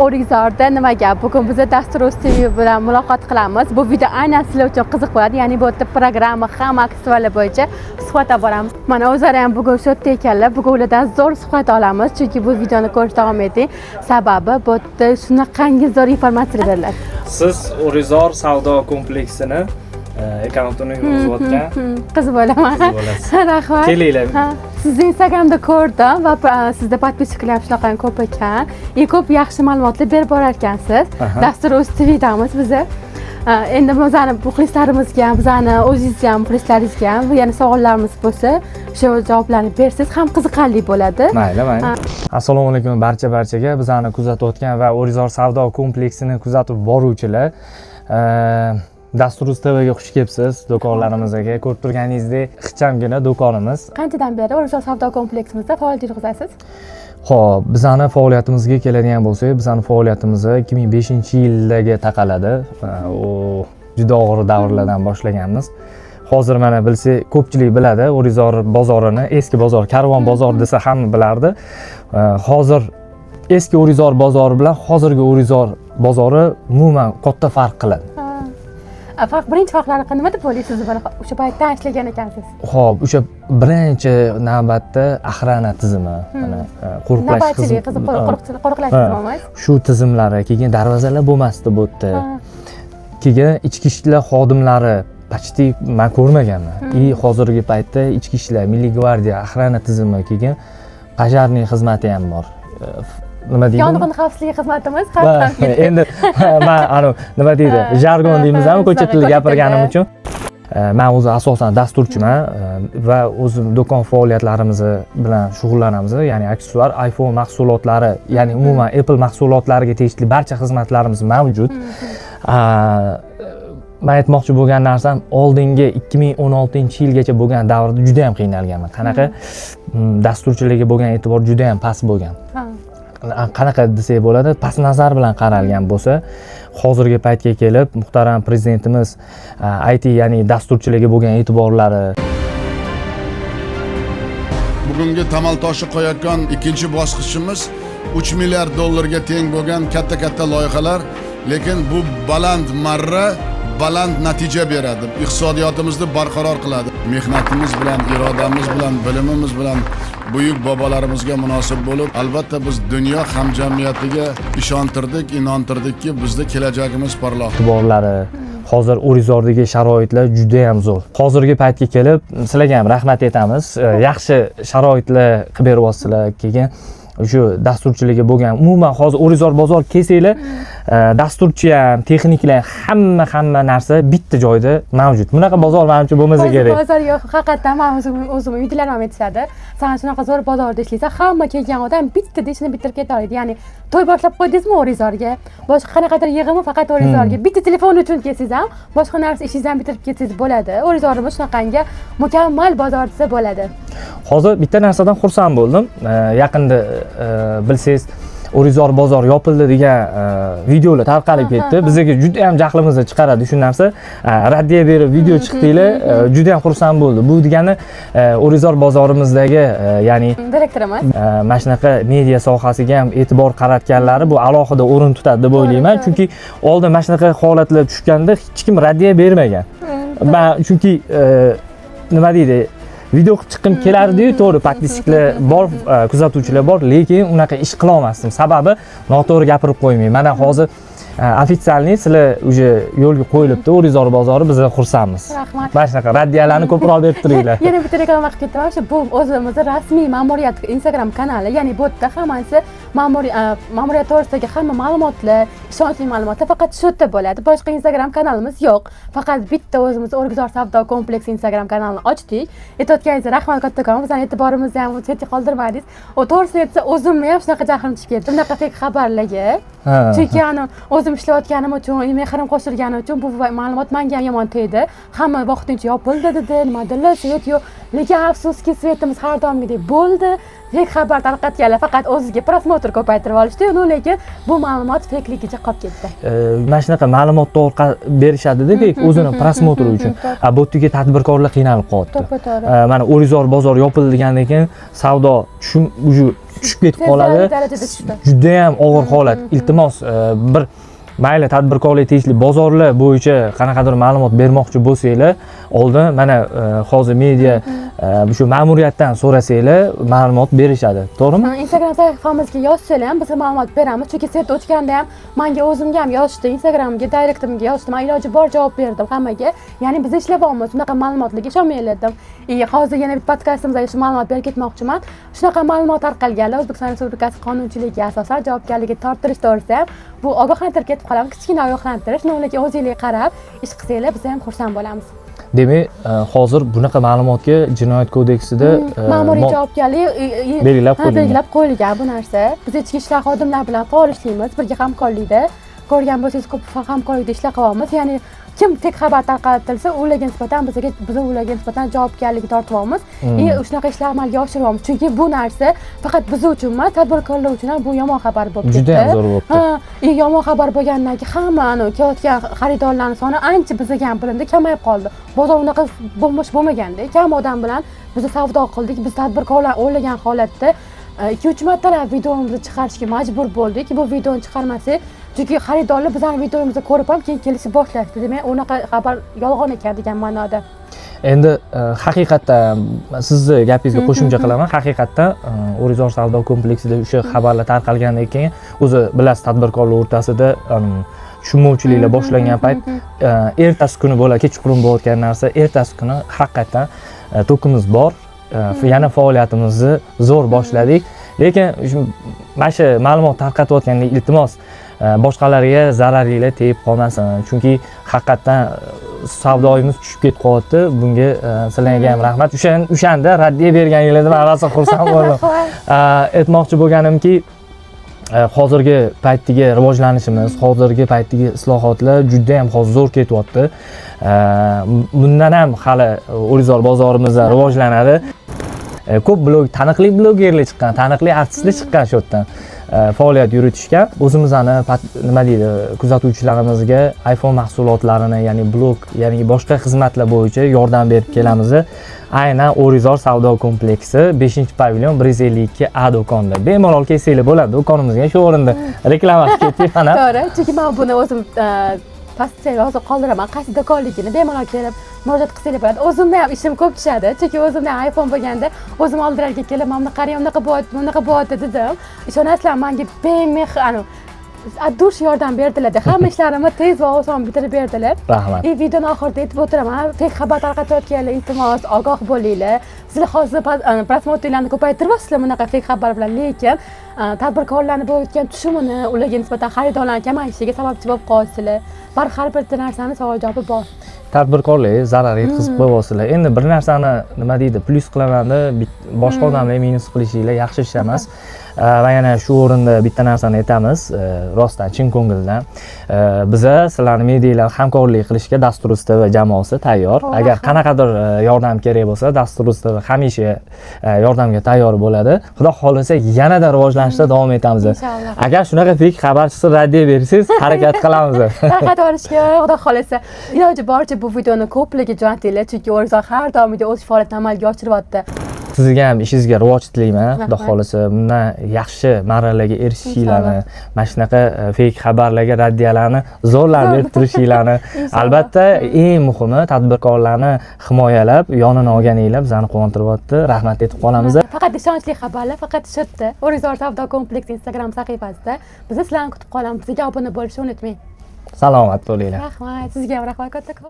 O'rikzorda nima gap? Bugun biz Dastur.uz TV bilan muloqot qilamiz. Bu video aynan sizlar uchun qiziq bo'ladi. Ya'ni bu yerda programma hamma aktivlar bo'yicha suhbat olib boramiz. Mana o'zlari ham bugun shu yerda ekanlar. Bugun ulardan zo'r suhbat olamiz. Chunki bu videoni ko'rishda davom eting. Sababi bu yerda shunaqangi zo'r informatsiyalar beriladi. Siz O'rikzor savdo kompleksini akkauntini yurgizayotgan qiz bo'laman. Rahmat. Kelinglar. Sizni Instagramda ko'rdim va sizda podpiskalar ham shunaqa ko'p ekan. Ko'p yaxshi ma'lumotlar berib borar ekansiz. Dastur.uz TVdamiz biz. Endi bizani muxlislarimizga ham, bizani o'zingizga ham, muxlislaringizga ham yana savollarimiz bo'lsa, o'sha javoblarni bersangiz ham qiziqarli bo'ladi. Mayli. Assalomu alaykum barchaga, bizani kuzatayotgan va O'rikzor savdo kompleksini kuzatib boruvchilar. Dastur.uz TVga xush kelibsiz. Do'konlarimizga ko'rib turganingizdek, ixchamgina do'konimiz. Qanchadan beri O'rikzor savdo kompleksimizda faoliyat yuritasiz? Xo'p, bizani faoliyatimizga keladigan bo'lsak, bizani faoliyatimiz 2005-yilga taqaladi. U juda og'ir davrlardan boshlaganmiz. Hozir mana bilsa, ko'pchilik biladi, O'rikzor bozorini, eski bozor, karvon bozor desa hamma bilardi. Hozir eski O'rikzor bozori bilan hozirgi O'rikzor bozori umuman katta farq qiladi. Birinchi farqlari nima deb o'ylaysiz? O'sha paytda ishlagan ekansiz. Xo'p, o'sha birinchi navbatda axrana tizimi, mana qo'riqlash tizimi. Shu tizimlari, keyin darvozalar bo'lmasdi bu yerda. Keyin ichki ishlar xodimlari почти men ko'rmaganman. Hozirgi paytda ichki ishlar, Milliy gvardiya, axrana tizimi, keyin qajarning xizmati ham bor. Nima deydi? Yong'in xavfsizligi xizmatimiz endi men nima deydi? Jargon deymizmi, ko'cha tilida gapirganim uchun. Men o'zi asosan dasturchiman va o'zim do'kon faoliyatlarimiz bilan shug'ullanamiz. Ya'ni aksessuar, iPhone mahsulotlari, ya'ni umuman Apple mahsulotlariga tegishli barcha xizmatlarimiz mavjud. Men aytmoqchi bo'lgan narsam, oldingi 2016-yilgacha bo'lgan davrda juda ham qiynalganman. Qanaqa dasturchilarga bo'lgan e'tibor juda ham past bo'lgan. Qanaqa desak bo'ladi, past nazar bilan qaralgan bo'lsa, hozirgi paytga kelib muhtaram prezidentimiz IT, ya'ni dasturchilarga bo'lgan e'tiborlari, bugungi tamal toshi qo'yayotgan ikkinchi bosqichimiz 3 milliard dollarga teng bo'lgan katta loyihalar, lekin bu baland marra baland natija beradi. Iqtisodiyotimizni barqaror qiladi. Mehnatimiz bilan, irodamiz bilan, bilimimiz bilan buyuk bobolarimizga munosib bo'lib, albatta biz dunyo hamjamiyatiga ishontirdik, inontirdikki, bizning kelajagimiz porloq. E'tiborlari hozir O'rikzordagi sharoitlar juda ham zo'r. Hozirgi paytga kelib, sizlarga ham rahmat aytamiz. Yaxshi sharoitlar qilib beryapsizlar. Keyin shu dasturchilarga bo'lgan umuman hozir O'rikzor bozor kelsanglar, dasturchi ham, texniklar hamma narsa bitta joyda mavjud. Bunaqa bozor menimcha bo'lmasa kerak. Bozor yo'q, haqiqatan men o'zim uydagilarim ham aytishadi. San shunaqa zo'r bozorda ishlaysan, hamma kelgan odam bitta ishini bitirib keta oladi. Ya'ni to'y boshlab qo'ydingizmi O'rikzorga, boshqa qanaqadir yig'imi faqat O'rikzorga, bitta telefon uchun kelsangiz ham, boshqa narsa ishingizni ham bitirib ketsangiz bo'ladi. O'rikzorimiz shunaqangi mukammal bozor desa bo'ladi. Hozir bitta narsadan xursand bo'ldim. Yaqinda bilsangiz, O'rikzor bozor yopildi degan videolar tarqalib ketdi. Bizga juda ham jahlimizni chiqaradi shu narsa. Raddiya berib video chiqdinglar, juda ham xursand bo'ldi. Bu degani O'rikzor bozorimizdagi, ya'ni direktorimiz mana shunaqa media sohasiga ham e'tibor qaratganlari bu alohida o'rin tutadi deb o'ylayman. Chunki oldin mana shunaqa holatlar tushganda hech kim raddiya bermagan. Men chunki nima deydi, video chiqib kelardi-yu, to'g'ri, podpisklar bor, kuzatuvchilar bor, lekin unaqa ish qila olmasdim. Sababi noto'g'ri gapirib qo'ymayman. Mana hozir ofitsialniy sizlar уже yo'lga qo'yilibdi O'rikzor bozori, biz xursandmiz. Rahmat. Mana shunaqa raddiyalarni ko'proq berib turinglar. Yana bitta reklama qilib ketaman. Shu bu o'zimizning rasmiy ma'muriyat Instagram kanali, ya'ni bu yerda hammasi ma'muriyat to'g'risidagi hamma ma'lumotlar, ishonchli ma'lumotlar faqat shu yerda bo'ladi. Boshqa Instagram kanalimiz yo'q. Faqat bitta o'zimiz O'rikzor savdo kompleksi Instagram kanalini ochdik. Aytayotganingiz rahmat kattakon, bizning e'tiborimizni ham chetga qoldirmadingiz. O to'g'risini aytsa, o'zimni ham shunaqa jahlim chiqib ketdi. Bunaqa fake xabarlarga. Chunki o'zim ishlayotganim uchun, mehrim qo'shilgani uchun bu ma'lumot menga ham yomon tegdi. Hamma vaqtincha yopildi dedi, nima deydi, svet yo'q. Lekin afsuski svetimiz har doimgidek bo'ldi. fake xabar tarqatganlar faqat o'ziga prosmotr ko'paytirib olishdi, lekin bu ma'lumot fake'ligicha qolib ketdi. Mana shunaqa ma'lumotni berishadi-da, o'zini prosmotri uchun. Bu yerga tadbirkorlar qiynalib qolyapti. Mana O'rizor bozor yopildi degandan keyin savdo tushib ketib qoladi. Juda ham og'ir holat. Iltimos bir mayli tadbirkorlik tegishli bozorlar bo'yicha qanaqadir ma'lumot bermoqchi bo'lsanglar, oldin mana hozir media shu ma'muriyatdan so'rasanglar ma'lumot berishadi, to'g'rimi? Instagram sahifamizga yozsanglar ham biz ma'lumot beramiz, chunki set o'tganda ham menga o'zimga ham yozishdi, Instagramga, direktimga yozishdi. Men iloji bor javob berdim hammaga. Ya'ni biz ishlayapmiz, bunaqa ma'lumotlarga ishonmanglar dedim. Hozir yana bir podkastimizda shu ma'lumot berib ketmoqchiman. Shunaqa ma'lumot tarqalganlar O'zbekiston Respublikasi qonunchiligiga asosan javobgarlikka tortirish to'g'risida bu ogohlantirib ketib qolamiz. Kichkina ogohlantirish, lekin o'zingizga qarab ish qilsanglar biz ham xursand bo'lamiz. Demak, hozir bunaqa ma'lumotga Jinoyat kodeksida ma'muriy javobgarlik belgilab qo'yilgan bu narsa. Biz ichki ishlar xodimlari bilan faol ishlaymiz, birga hamkorlikda. Ko'rgan bo'lsangiz, ko'p hamkorlikda ishlar qilyapmiz. Ya'ni kim fake xabar tarqatilsa, ularga nisbatan biz ularga nisbatan javobgarlikni tortyapmiz. Shunaqa ishlar amalga oshiryapmiz. Chunki bu narsa faqat biz uchun emas, tadbirkorlar uchun ham bu yomon xabar bo'lib ketdi. Juda ham zo'r bo'libdi. Yomon xabar bo'lgandan keyin hamma kelayotgan xaridorlarning soni ancha bizga ham bilindi, kamayib qoldi. Bozor unaqa bo'lmaganda, kam odam bilan biz savdo qildik. Biz tadbirkorlar o'ylagan holatda 2-3 martalab videomizni chiqarishga majbur bo'ldik. Bu videoni chiqarmasak, chunki xaridorlar bizning videomizni ko'rib ham keyin kelishni boshlashdi. Demak, unaqa xabar yolg'on ekan degan ma'noda. Endi haqiqatdan sizni gapingizga qo'shimcha qilaman. Haqiqatdan O'rizor savdo kompleksida o'sha xabarlar tarqalgandan keyin o'zi bilasiz, tadbirkorlar o'rtasida tushunmovchiliklar boshlangan payt ertasi kuni bo'ladi, kechqurun bo'layotgan narsa, ertasi kuni haqiqatdan to'kimiz bor. Yana faoliyatimizni zo'r boshladik. Lekin mana shu ma'lumot tarqatayotganda iltimos boshqalarga zararinglar tegib qolmasin. Chunki haqiqatdan savdoyimiz tushib ketib qolyapti. Bunga sizlarga ham rahmat. O'shanda raddiya berganingizda men rosa xursand bo'ldim. Aytmoqchi bo'lganimki, hozirgi paytdagi rivojlanishimiz, hozirgi paytdagi islohotlar juda ham hozir zo'r ketyapti. Bundan ham hali O'rizor bozorimizda rivojlanadi. Ko'p taniqli blogerlar chiqqan, taniqli artistlar chiqqan shu yerdan faoliyat yuritishgan. O'zimizning nima deydi, kuzatuvchilarimizga iPhone mahsulotlarini, ya'ni blog, ya'ni boshqa xizmatlar bo'yicha yordam berib kelamiz. Aynan O'rizor savdo kompleksi 5-pavilyon 152A do'konda. Bemalol kelsanglar bo'ladi. Do'konimizga shu o'rinda reklama qilib ketdik mana. To'g'ri, chunki men buni o'zim pastga yozib qoldiraman. Qaysi do'konligini bemalol kelib murojaat qilsanglar bo'ladi. O'zimda ham ishim ko'p tushadi. Chunki o'zimda iPhone bo'lganda o'zim oldirarga kelib, "Mana qarang, bunaqa bo'lyapti" dedim. Ishonasizlar, menga bemehr dush yordam berdilar. Hamma ishlarimni tez va oson bitirib berdilar. Rahmat. Videoni oxirida aytib o'tiraman. Fake xabar tarqatayotganlar, iltimos ogoh bo'linglar. Sizlar hozir prosmotrlarni ko'paytiryapsizlar bunaqa fake xabar bilan, lekin tadbirkorlarning bo'layotgan tushumini, ularga nisbatan xaridorlarning kamayishiga sababchi bo'lib qolyapsizlar. Har bir narsani savol javobi bor. Tadbirkorlar zarar yetkazib qo'yapsizlar. Endi bir narsani nima deydi, plyus qilamanda boshqa odamlar minus qilishinglar yaxshi ish emas. Va yana shu o'rinda bitta narsani aytamiz, rostdan chin ko'ngildan. Biza sizlarning medialar hamkorlik qilishga Dasturuz TV jamoasi tayyor. Agar qanaqadir yordam kerak bo'lsa, Dasturuz TV hamisha yordamga tayyor bo'ladi. Xudo xolasa yanada rivojlanishda davom etamiz. Inshaalloh. Agar shunaqa fake xabar chiqsa, raddiya bersangiz, harakat qilamiz. Tarqatishga xudo xolasa iloji boricha bu videoni ko'pligiga jo'natinglar, chunki O'rizor har doim o'z faoliyatini amalga oshiryapti. Sizga ham ishingizga rivoj tilayman. Xudo xolasa bundan yaxshi marralarga erishishinglarni, mana shunaqa fake xabarlarga raddiyalarni zo'rlab berib turishinglarni, albatta eng muhimi tadbirkorlarni himoyalab, yonini olganinglar bizani quvontiryapti. Rahmat aytib qolamiz. Faqat ishonchli xabarlar faqat shu yerda O'rizor savdo kompleksi Instagram sahifasida. Biz sizlarni kutib qolamiz. Bizga obuna bo'lishni unutmang. Salomat bo'linglar. Rahmat, sizga ham rahmat katta.